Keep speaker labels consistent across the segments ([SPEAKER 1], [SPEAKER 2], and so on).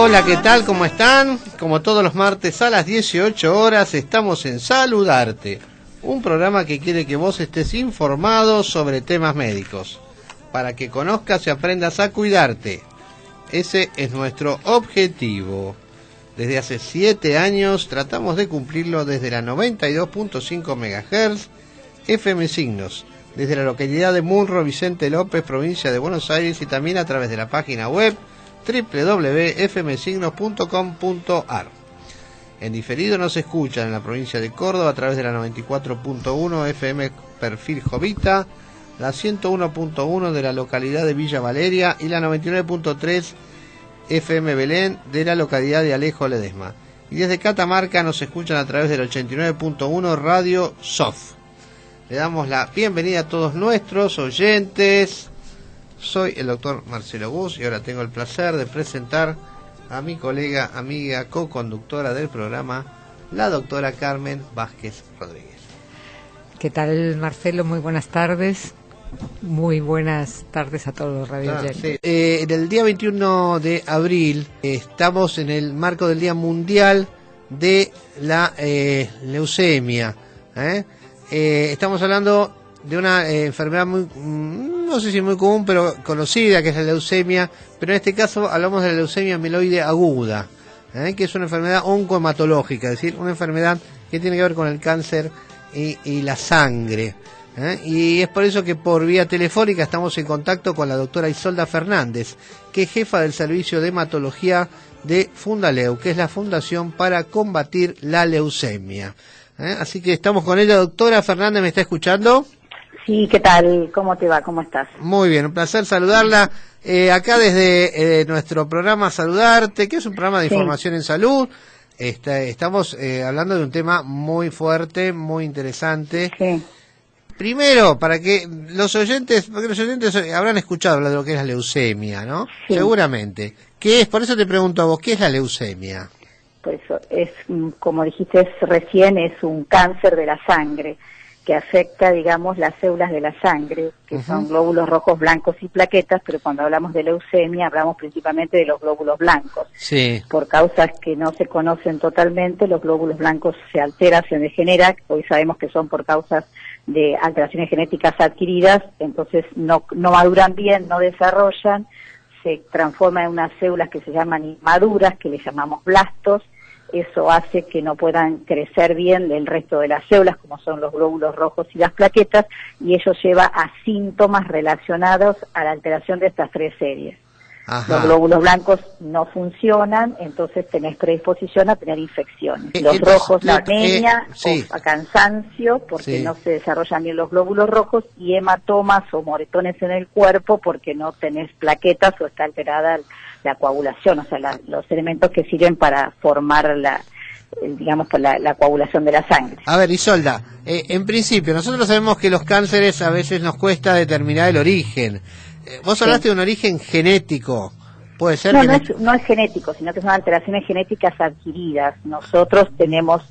[SPEAKER 1] Hola, ¿qué tal? ¿Cómo están? Como todos los martes a las 18 horas estamos en Saludarte, un programa que quiere que vos estés informado sobre temas médicos, para que conozcas y aprendas a cuidarte. Ese es nuestro objetivo. Desde hace 7 años tratamos de cumplirlo desde la 92.5 MHz FM Signos, desde la localidad de Munro, Vicente López, provincia de Buenos Aires, y también a través de la página web www.fmsignos.com.ar. En diferido nos escuchan en la provincia de Córdoba a través de la 94.1 FM Perfil Jovita, la 101.1 de la localidad de Villa Valeria y la 99.3 FM Belén de la localidad de Alejo Ledesma. Y desde Catamarca nos escuchan a través del 89.1 Radio SOF. Le damos la bienvenida a todos nuestros oyentes. Soy el doctor Marcelo Gus y ahora tengo el placer de presentar a mi colega, amiga, co-conductora del programa, la doctora Carmen Vázquez Rodríguez.
[SPEAKER 2] ¿Qué tal, Marcelo? Muy buenas tardes. Muy buenas tardes a todos los radioyentes.
[SPEAKER 1] Sí. En el día 21 de abril estamos en el marco del Día Mundial de la Leucemia. Estamos hablando de una enfermedad muy, no sé si muy común, pero conocida, que es la leucemia, pero en este caso hablamos de la leucemia mieloide aguda, que es una enfermedad oncohematológica, es decir, una enfermedad que tiene que ver con el cáncer y la sangre. Y es por eso que por vía telefónica estamos en contacto con la doctora Isolda Fernández, que es jefa del servicio de hematología de Fundaleu, que es la Fundación para Combatir la Leucemia. Así que estamos con ella. Doctora Fernández, ¿me está escuchando?
[SPEAKER 3] Sí, ¿qué tal? ¿Cómo te va? ¿Cómo estás?
[SPEAKER 1] Muy bien, un placer saludarla. Acá desde nuestro programa Saludarte, que es un programa de información en salud. Estamos hablando de un tema muy fuerte, muy interesante.
[SPEAKER 3] Sí.
[SPEAKER 1] Primero, para que los oyentes, porque los oyentes habrán escuchado hablar de lo que es la leucemia, ¿no?
[SPEAKER 3] Sí.
[SPEAKER 1] Seguramente. ¿Qué es? Por eso te pregunto a vos, ¿qué es la leucemia?
[SPEAKER 3] Por eso es, como dijiste recién, es un cáncer de la sangre que afecta, digamos, las células de la sangre, que son glóbulos rojos, blancos y plaquetas, pero cuando hablamos de leucemia hablamos principalmente de los glóbulos blancos.
[SPEAKER 1] Sí.
[SPEAKER 3] Por causas que no se conocen totalmente, los glóbulos blancos se alteran, se degeneran. Hoy sabemos que son por causas de alteraciones genéticas adquiridas, entonces no maduran bien, no desarrollan, se transforman en unas células que se llaman inmaduras, que le llamamos blastos. Eso hace que no puedan crecer bien el resto de las células, como son los glóbulos rojos y las plaquetas, y ello lleva a síntomas relacionados a la alteración de estas tres series. Ajá. Los glóbulos blancos no funcionan, entonces tenés predisposición a tener infecciones. Los rojos, la anemia,
[SPEAKER 1] sí,
[SPEAKER 3] o a cansancio, porque no se desarrollan bien los glóbulos rojos, y hematomas o moretones en el cuerpo, porque no tenés plaquetas o está alterada la coagulación, o sea, los elementos que sirven para formar la coagulación de la sangre.
[SPEAKER 1] A ver, Isolda, en principio, nosotros sabemos que los cánceres a veces nos cuesta determinar el origen. Vos hablaste de un origen genético. ¿Puede ser?
[SPEAKER 3] No es genético, sino que son alteraciones genéticas adquiridas. Nosotros tenemos,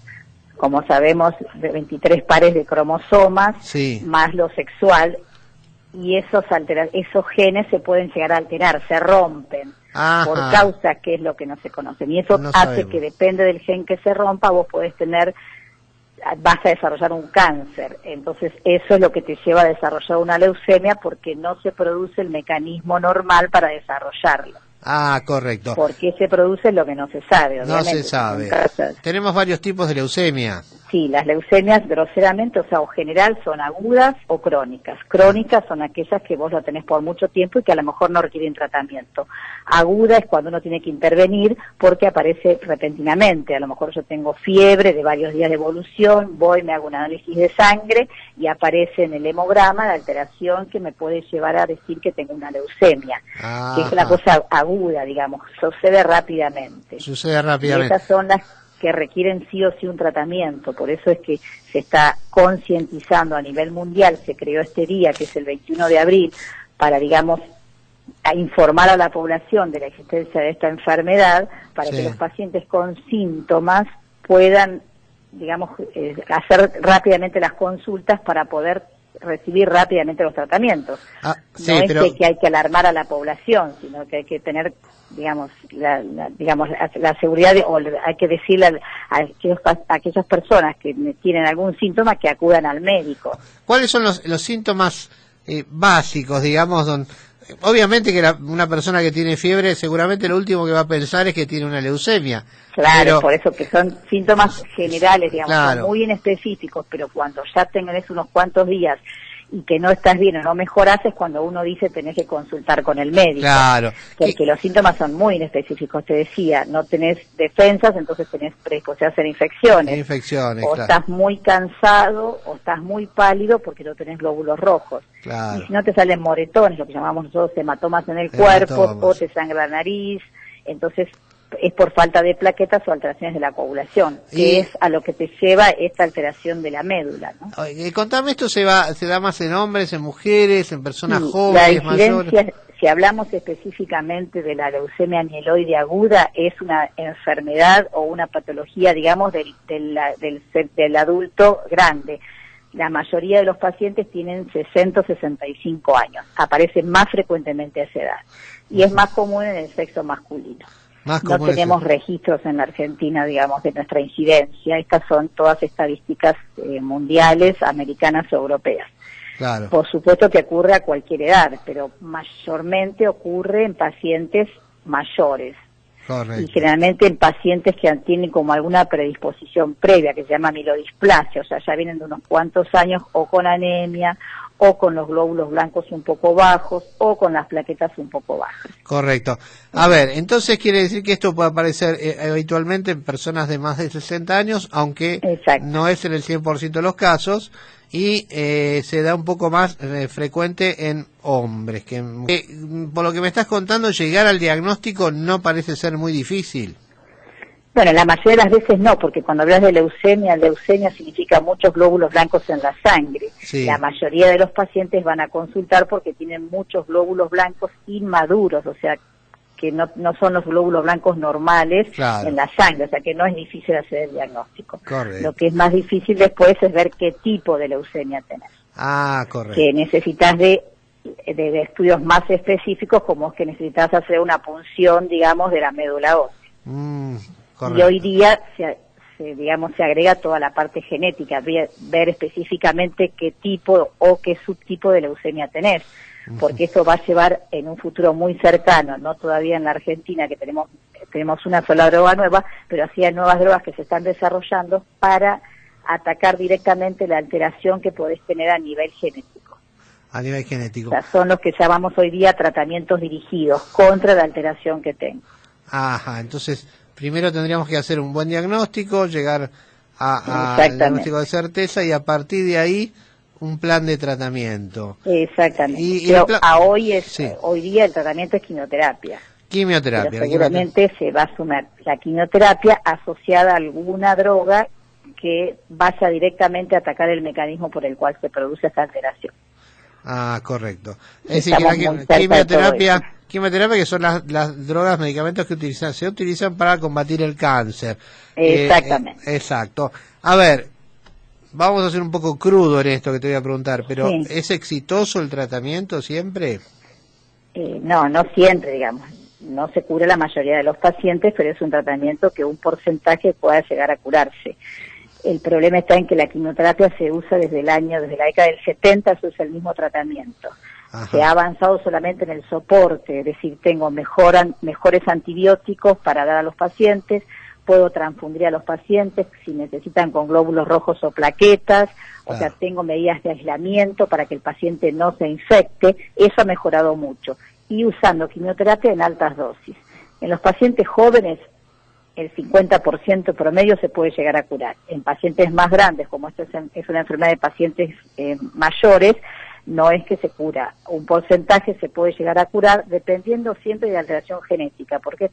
[SPEAKER 3] como sabemos, 23 pares de cromosomas, más lo sexual, y esos genes se pueden llegar a alterar, se rompen. Ajá. Por causa que es lo que no se conoce. Y eso hace que, depende del gen que se rompa, vos vas a desarrollar un cáncer. Entonces eso es lo que te lleva a desarrollar una leucemia, porque no se produce el mecanismo normal para desarrollarlo.
[SPEAKER 1] Ah, correcto.
[SPEAKER 3] ¿Por qué se produce? Lo que no se sabe, obviamente.
[SPEAKER 1] No se sabe. Tenemos varios tipos de leucemia.
[SPEAKER 3] Sí, las leucemias groseramente, o sea, o general, son agudas o crónicas. Crónicas son aquellas que vos lo tenés por mucho tiempo y que a lo mejor no requieren tratamiento. Aguda es cuando uno tiene que intervenir porque aparece repentinamente. A lo mejor yo tengo fiebre de varios días de evolución, voy, me hago un análisis de sangre y aparece en el hemograma la alteración que me puede llevar a decir que tengo una leucemia. Que es una cosa aguda, digamos, sucede rápidamente.
[SPEAKER 1] Sucede rápidamente.
[SPEAKER 3] Y esas son las que requieren sí o sí un tratamiento. Por eso es que se está concientizando a nivel mundial. Se creó este día, que es el 21 de abril, para, digamos, a informar a la población de la existencia de esta enfermedad, para que los pacientes con síntomas puedan, digamos, hacer rápidamente las consultas para poder recibir rápidamente los tratamientos.
[SPEAKER 1] Sí,
[SPEAKER 3] no
[SPEAKER 1] pero...
[SPEAKER 3] es que hay que alarmar a la población, sino que hay que tener, digamos, la seguridad, o hay que decirle a aquellas personas que tienen algún síntoma que acudan al médico.
[SPEAKER 1] ¿Cuáles son los síntomas básicos, digamos, obviamente que una persona que tiene fiebre seguramente lo último que va a pensar es que tiene una leucemia?
[SPEAKER 3] Claro,
[SPEAKER 1] pero...
[SPEAKER 3] por eso que son síntomas generales, digamos,
[SPEAKER 1] claro,
[SPEAKER 3] son muy inespecíficos, pero cuando ya tenés unos cuantos días y que no estás bien o no mejorás, es cuando uno dice tenés que consultar con el médico.
[SPEAKER 1] Claro.
[SPEAKER 3] Porque los síntomas son muy inespecíficos, te decía, no tenés defensas, entonces tenés predisposición a hacer infecciones.
[SPEAKER 1] Infecciones,
[SPEAKER 3] o
[SPEAKER 1] claro.
[SPEAKER 3] Estás muy cansado, o estás muy pálido porque no tenés glóbulos rojos.
[SPEAKER 1] Claro.
[SPEAKER 3] Y si no te salen moretones, lo que llamamos nosotros hematomas en el cuerpo, o te sangra la nariz, entonces es por falta de plaquetas o alteraciones de la coagulación, que es a lo que te lleva esta alteración de la médula, ¿no?
[SPEAKER 1] Contame, ¿esto se da más en hombres, en mujeres, en personas
[SPEAKER 3] La
[SPEAKER 1] jóvenes,
[SPEAKER 3] incidencia,
[SPEAKER 1] mayores?
[SPEAKER 3] si hablamos específicamente de la leucemia mieloide aguda, es una enfermedad o una patología, digamos, del adulto grande. La mayoría de los pacientes tienen 60 o 65 años, aparece más frecuentemente a esa edad, y es más común en el sexo masculino. No tenemos registros en la Argentina, digamos, de nuestra incidencia. Estas son todas estadísticas mundiales, americanas o europeas.
[SPEAKER 1] Claro.
[SPEAKER 3] Por supuesto que ocurre a cualquier edad, pero mayormente ocurre en pacientes mayores.
[SPEAKER 1] Correcto.
[SPEAKER 3] Y generalmente en pacientes que tienen como alguna predisposición previa, que se llama mielodisplasia, o sea, ya vienen de unos cuantos años o con anemia, o con los glóbulos blancos un poco bajos, o con las plaquetas un poco bajas.
[SPEAKER 1] Correcto. A ver, entonces quiere decir que esto puede aparecer habitualmente en personas de más de 60 años, aunque
[SPEAKER 3] Exacto.
[SPEAKER 1] no es en el 100% de los casos, y se da un poco más frecuente en hombres. Por lo que me estás contando, llegar al diagnóstico no parece ser muy difícil.
[SPEAKER 3] Bueno, la mayoría de las veces no, porque cuando hablas de leucemia significa muchos glóbulos blancos en la sangre.
[SPEAKER 1] Sí.
[SPEAKER 3] La mayoría de los pacientes van a consultar porque tienen muchos glóbulos blancos inmaduros, o sea, que no son los glóbulos blancos normales, claro, en la sangre, o sea que no es difícil hacer el diagnóstico.
[SPEAKER 1] Correcto.
[SPEAKER 3] Lo que es más difícil después es ver qué tipo de leucemia tenés.
[SPEAKER 1] Ah, correcto.
[SPEAKER 3] Que necesitas de estudios más específicos, como es que necesitas hacer una punción, digamos, de la médula ósea.
[SPEAKER 1] Correcto.
[SPEAKER 3] Y hoy día se agrega toda la parte genética, ver específicamente qué tipo o qué subtipo de leucemia tenés, porque eso va a llevar en un futuro muy cercano, no todavía en la Argentina, que tenemos una sola droga nueva, pero sí hay nuevas drogas que se están desarrollando para atacar directamente la alteración que podés tener a nivel genético.
[SPEAKER 1] A nivel genético.
[SPEAKER 3] O sea, son los que llamamos hoy día tratamientos dirigidos contra la alteración que tengo.
[SPEAKER 1] Ajá, entonces primero tendríamos que hacer un buen diagnóstico, llegar al diagnóstico de certeza, y a partir de ahí un plan de tratamiento.
[SPEAKER 3] Exactamente. Hoy día el tratamiento es quimioterapia.
[SPEAKER 1] Quimioterapia.
[SPEAKER 3] Pero seguramente se va a sumar la quimioterapia asociada a alguna droga que vaya directamente a atacar el mecanismo por el cual se produce esta alteración.
[SPEAKER 1] Ah, correcto. Es decir, que quimioterapia, que son las drogas, medicamentos que se utilizan para combatir el cáncer.
[SPEAKER 3] Exactamente.
[SPEAKER 1] Exacto. A ver, vamos a ser un poco crudo en esto que te voy a preguntar, pero sí, ¿es exitoso el tratamiento siempre?
[SPEAKER 3] No siempre, digamos. No se cura la mayoría de los pacientes, pero es un tratamiento que un porcentaje pueda llegar a curarse. El problema está en que la quimioterapia se usa desde la década del 70, se usa el mismo tratamiento. Ajá. Se ha avanzado solamente en el soporte, es decir, tengo mejores antibióticos para dar a los pacientes, puedo transfundir a los pacientes si necesitan con glóbulos rojos o plaquetas, o sea, tengo medidas de aislamiento para que el paciente no se infecte, eso ha mejorado mucho. Y usando quimioterapia en altas dosis. En los pacientes jóvenes, el 50% promedio se puede llegar a curar. En pacientes más grandes, como esto es una enfermedad de pacientes mayores, no es que se cura. Un porcentaje se puede llegar a curar dependiendo siempre de la alteración genética, porque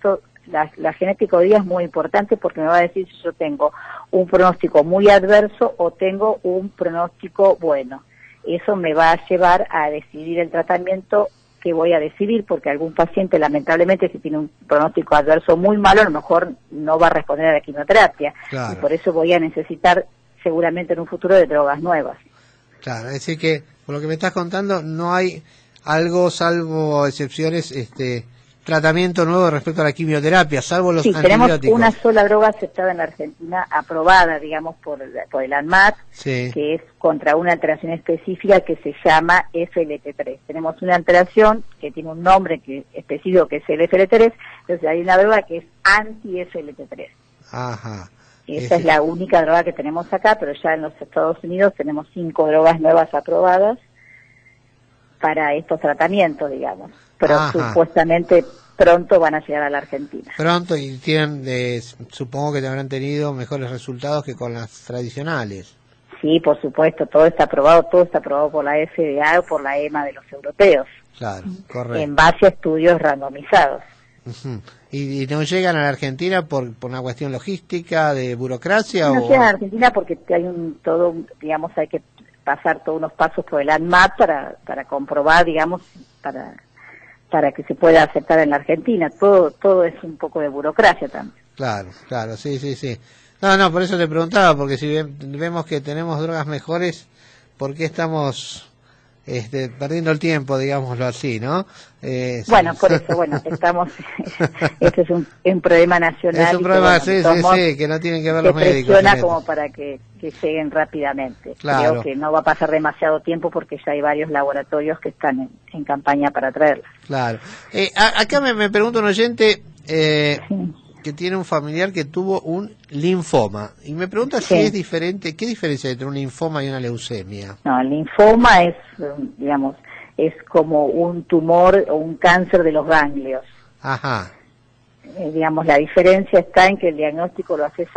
[SPEAKER 3] la genética hoy día es muy importante, porque me va a decir si yo tengo un pronóstico muy adverso o tengo un pronóstico bueno. Eso me va a llevar a decidir el tratamiento que voy a decidir, porque algún paciente, lamentablemente, si tiene un pronóstico adverso muy malo, a lo mejor no va a responder a la quimioterapia. Claro. Y por eso voy a necesitar seguramente en un futuro de drogas nuevas.
[SPEAKER 1] Claro, es decir que, por lo que me estás contando, no hay algo, salvo excepciones, tratamiento nuevo respecto a la quimioterapia, salvo los antibióticos.
[SPEAKER 3] Tenemos una sola droga aceptada en la Argentina, aprobada, digamos, por el ANMAT,
[SPEAKER 1] sí,
[SPEAKER 3] que es contra una alteración específica que se llama FLT3. Tenemos una alteración que tiene un nombre específico que es el FLT3, entonces hay una droga que es anti-FLT3.
[SPEAKER 1] Ajá.
[SPEAKER 3] Esa es la única droga que tenemos acá, pero ya en los Estados Unidos tenemos 5 drogas nuevas aprobadas para estos tratamientos, digamos. Pero supuestamente pronto van a llegar a la Argentina.
[SPEAKER 1] Pronto, y tienen, supongo que te habrán tenido mejores resultados que con las tradicionales. Sí,
[SPEAKER 3] por supuesto, todo está aprobado por la FDA o por la EMA de los europeos.
[SPEAKER 1] Claro, correcto.
[SPEAKER 3] En base a estudios randomizados.
[SPEAKER 1] Uh-huh. ¿Y no llegan a la Argentina por una cuestión logística, de burocracia?
[SPEAKER 3] No llegan a la Argentina porque hay hay que pasar todos unos pasos por el ANMAT para comprobar, digamos, para que se pueda aceptar en la Argentina. Todo es un poco de burocracia también.
[SPEAKER 1] Claro, sí. No, por eso te preguntaba, porque si vemos que tenemos drogas mejores, ¿por qué estamos perdiendo el tiempo, digámoslo así, ¿no?
[SPEAKER 3] Por eso, estamos, este es un problema nacional.
[SPEAKER 1] Es un problema, sí, que no tienen que ver los médicos.
[SPEAKER 3] Presiona como para que lleguen rápidamente.
[SPEAKER 1] Claro.
[SPEAKER 3] Creo que no va a pasar demasiado tiempo porque ya hay varios laboratorios que están en campaña para traerlas.
[SPEAKER 1] Claro. Acá me pregunta un oyente
[SPEAKER 3] sí,
[SPEAKER 1] que tiene un familiar que tuvo un linfoma, y me pregunta si es diferente, ¿qué diferencia hay entre un linfoma y una leucemia?
[SPEAKER 3] No, el linfoma es, digamos, es como un tumor o un cáncer de los ganglios.
[SPEAKER 1] Ajá.
[SPEAKER 3] Digamos, la diferencia está en que el diagnóstico lo haces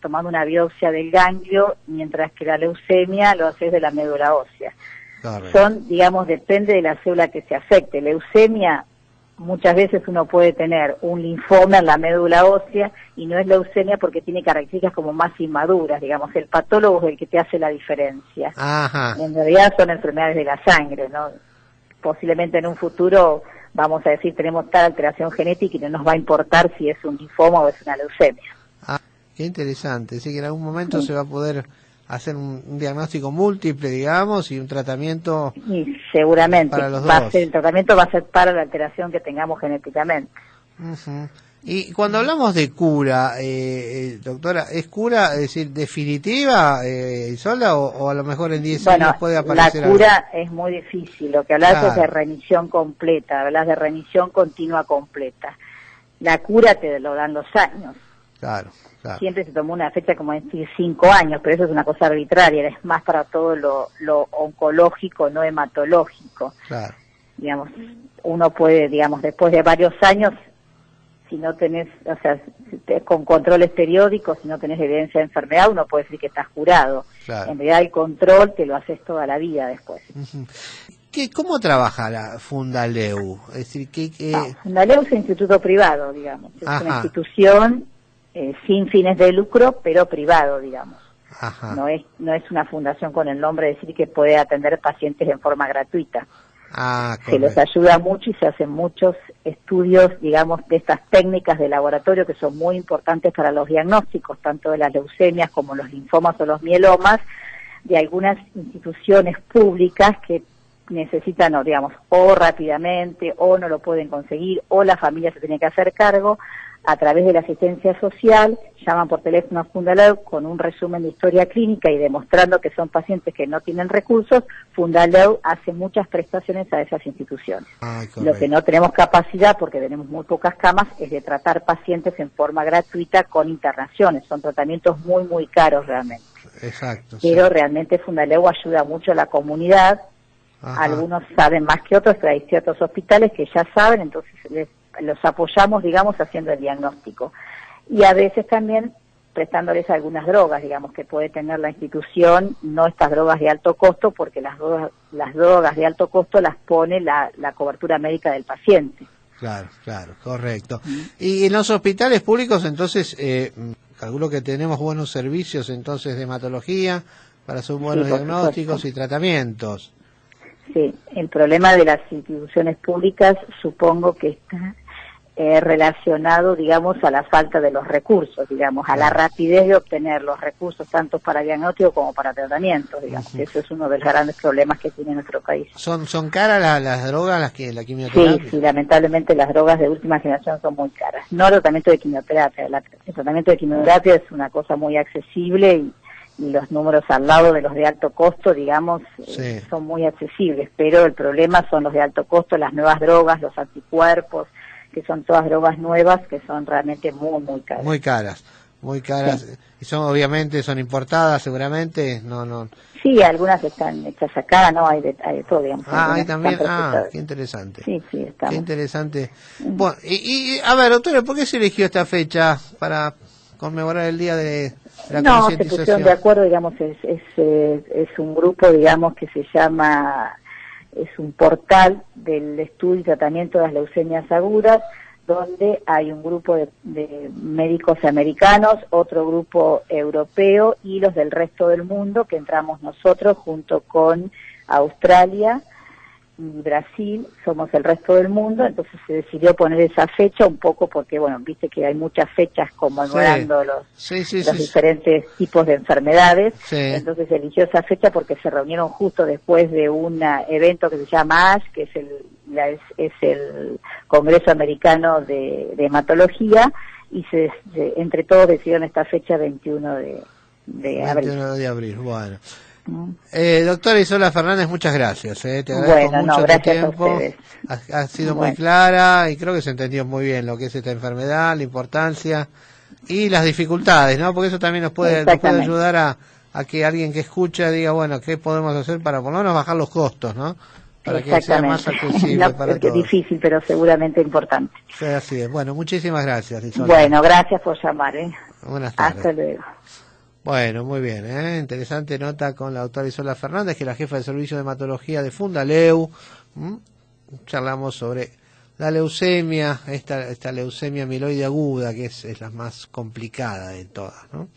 [SPEAKER 3] tomando una biopsia del ganglio, mientras que la leucemia lo haces de la médula ósea.
[SPEAKER 1] Correcto.
[SPEAKER 3] Depende de la célula que se afecte. Leucemia, muchas veces uno puede tener un linfoma en la médula ósea y no es leucemia porque tiene características como más inmaduras, digamos, el patólogo es el que te hace la diferencia.
[SPEAKER 1] Ajá.
[SPEAKER 3] En realidad son enfermedades de la sangre, ¿no? Posiblemente en un futuro vamos a decir tenemos tal alteración genética y no nos va a importar si es un linfoma o es una leucemia.
[SPEAKER 1] Qué interesante, sí que en algún momento se va a poder hacer un diagnóstico múltiple, digamos, y un tratamiento.
[SPEAKER 3] Y seguramente
[SPEAKER 1] para los dos.
[SPEAKER 3] El tratamiento va a ser para la alteración que tengamos genéticamente.
[SPEAKER 1] Uh-huh. Y cuando hablamos de cura, doctora, ¿es cura, es decir, definitiva y sola, o a lo mejor en 10 años puede aparecer?
[SPEAKER 3] La cura es muy difícil, lo que hablas es de remisión completa, hablas de remisión continua completa. La cura te lo dan los años.
[SPEAKER 1] Claro.
[SPEAKER 3] Siempre se tomó una fecha como decir 5 años, pero eso es una cosa arbitraria, es más para todo lo oncológico, no hematológico.
[SPEAKER 1] Claro.
[SPEAKER 3] Digamos, uno puede, después de varios años, si no tenés, con controles periódicos, si no tenés evidencia de enfermedad, uno puede decir que estás curado.
[SPEAKER 1] Claro.
[SPEAKER 3] En realidad el control te lo haces toda la vida después.
[SPEAKER 1] Uh-huh. ¿Cómo trabaja la Fundaleu? Es decir,
[SPEAKER 3] Fundaleu es un instituto privado, digamos. Es una institución sin fines de lucro, pero privado, digamos.
[SPEAKER 1] Ajá.
[SPEAKER 3] No es una fundación con el nombre de decir que puede atender pacientes en forma gratuita. Se les ayuda mucho y se hacen muchos estudios, digamos, de estas técnicas de laboratorio que son muy importantes para los diagnósticos, tanto de las leucemias como los linfomas o los mielomas, de algunas instituciones públicas que necesitan, o rápidamente, o no lo pueden conseguir, o la familia se tiene que hacer cargo. A través de la asistencia social, llaman por teléfono a Fundaleu con un resumen de historia clínica y demostrando que son pacientes que no tienen recursos. Fundaleu hace muchas prestaciones a esas instituciones. Lo que no tenemos capacidad, porque tenemos muy pocas camas, es de tratar pacientes en forma gratuita con internaciones. Son tratamientos muy, muy caros realmente.
[SPEAKER 1] Exacto.
[SPEAKER 3] Pero realmente Fundaleu ayuda mucho a la comunidad. Ajá. Algunos saben más que otros, pero hay ciertos hospitales que ya saben, entonces los apoyamos, haciendo el diagnóstico. Y a veces también prestándoles algunas drogas, que puede tener la institución, no estas drogas de alto costo, porque las drogas de alto costo las pone la cobertura médica del paciente.
[SPEAKER 1] Claro, correcto. Y en los hospitales públicos, entonces, calculo que tenemos buenos servicios, entonces, de hematología, para hacer buenos diagnósticos y tratamientos. Sí,
[SPEAKER 3] el problema de las instituciones públicas supongo que está relacionado, digamos, a la falta de los recursos, digamos, a la rapidez de obtener los recursos tanto para diagnóstico como para tratamiento, digamos. Eso es uno de los grandes problemas que tiene nuestro país.
[SPEAKER 1] ¿Son caras las drogas, la quimioterapia?
[SPEAKER 3] Sí, lamentablemente las drogas de última generación son muy caras. No el tratamiento de quimioterapia. El tratamiento de quimioterapia es una cosa muy accesible y los números al lado de los de alto costo, digamos, son muy accesibles, pero el problema son los de alto costo, las nuevas drogas, los anticuerpos, que son todas drogas nuevas que son realmente muy caras.
[SPEAKER 1] Muy caras, sí. Y obviamente son importadas seguramente, no.
[SPEAKER 3] Sí, algunas están hechas acá, no, hay de todo, digamos.
[SPEAKER 1] Hay también, qué interesante.
[SPEAKER 3] Sí, estamos.
[SPEAKER 1] Qué interesante. Bueno, y a ver, doctora, ¿por qué se eligió esta fecha para conmemorar el día de la concientización?
[SPEAKER 3] Se pusieron de acuerdo, digamos, es un grupo, digamos, que se llama, es un portal del estudio y tratamiento de las leucemias agudas, donde hay un grupo de médicos americanos, otro grupo europeo y los del resto del mundo, que entramos nosotros junto con Australia y Brasil, somos el resto del mundo. Entonces se decidió poner esa fecha un poco porque, bueno, viste que hay muchas fechas conmemorando los diferentes tipos de enfermedades. Entonces se eligió esa fecha porque se reunieron justo después de un evento que se llama ASH, que es el Congreso Americano de Hematología, y entre todos decidieron esta fecha 21 de abril.
[SPEAKER 1] 21 de abril, bueno. Doctora Isola Fernández, muchas gracias. Te agradezco mucho tu tiempo.
[SPEAKER 3] A ustedes.
[SPEAKER 1] Ha sido muy clara y creo que se entendió muy bien lo que es esta enfermedad, la importancia y las dificultades, ¿no? Porque eso también nos puede ayudar a que alguien que escucha diga, bueno, ¿qué podemos hacer para por lo menos bajar los costos, ¿no? Para que sea más accesible para todos.
[SPEAKER 3] Es difícil, pero seguramente importante.
[SPEAKER 1] Sí, así es. Bueno, muchísimas gracias, Isola.
[SPEAKER 3] Bueno, gracias por llamar.
[SPEAKER 1] Buenas tardes.
[SPEAKER 3] Hasta luego.
[SPEAKER 1] Bueno, muy bien, interesante nota con la doctora Isola Fernández, que es la jefa de servicio de hematología de Fundaleu. Charlamos sobre la leucemia, esta leucemia mieloide aguda, que es la más complicada de todas, ¿no?